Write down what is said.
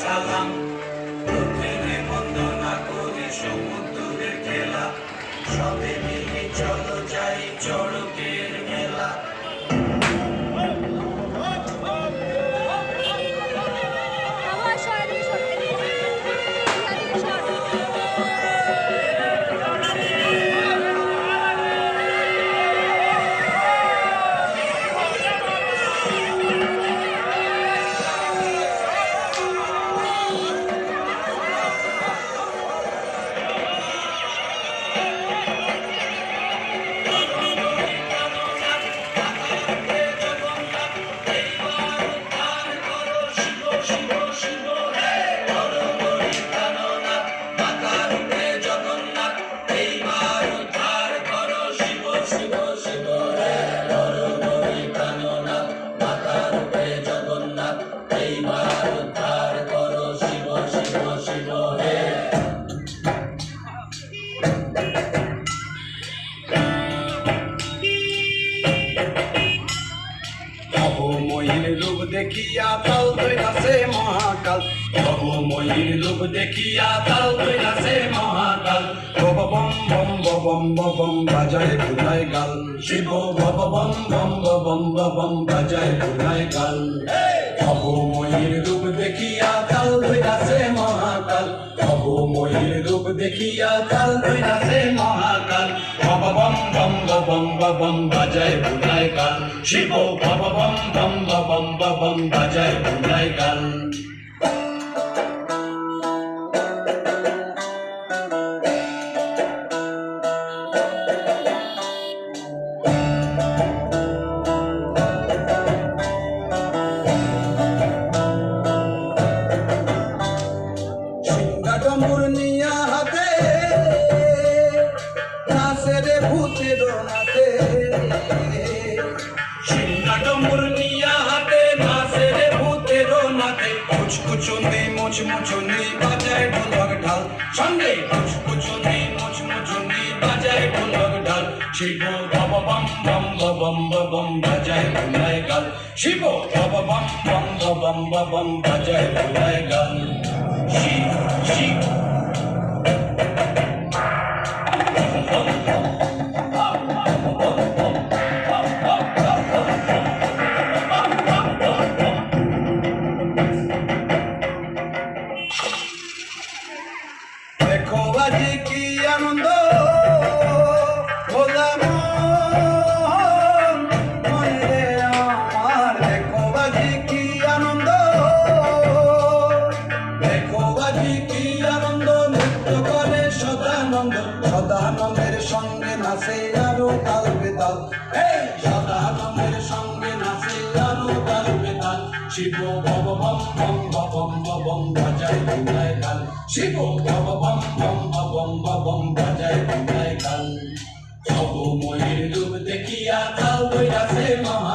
সালাম, প্রতিদিন বন্দনা করি সমুদ্রের খেলা, সবে মিলে চলো যাই চড়কের মেলা। ময়ূর রূপ দেখিয়া তাল ধইরাছে মহাকাল, ময়ূর রূপ দেখিয়া তাল ধইরাছে মহাকাল। বম বম বম বম বাজায় ভুলায় গাল, শিব বম বম বম বম বাজায় ভুলায় গাল। ময়ূর রূপ দেখিয়া তাল ধইরাছে মহাকাল, ময়ূর রূপ দেখিয়া তাল ধইরাছে মহাকাল। বম বম বম বাজায় ভুলায় গাল, শিব বম বম বম বাজায় ভুলায় গাল। ডমরু নিয়া হাতে নাচে রে ভূতের নাতে, সিংহা ডমরু নিয়া হাতে নাচে রে ভূতের নাতে। কুচকুচুনি মুচমুচুনি বাজায় ঢোলক ঢাল, সঙ্গে কুচকুচুনি মুচমুচুনি বাজায় ঢোলক ঢাল। শিব বম বম বম বম বাজায় ভুলায় গাল, শিব বম বম বম বাজায় ভুলায় গাল। দেখো বাজি কি আনন্দ ভোলা মন রে আমার, দেখো বাজি কি আনন্দ, দেখো বাজি কি আনন্দ। নৃত্য করে সদানন্দ, সদানন্দের সঙ্গে নাচে আরো তাল বেতাল, সদানন্দের সঙ্গে নাচে আরো তাল বেতাল। শিব বম বম বম বাজায় ভুলায় গাল, শিব বম বম বাজায় ভুলায় গাল। ময়ূর রূপ দেখিয়া তাল ধইরাছে মহা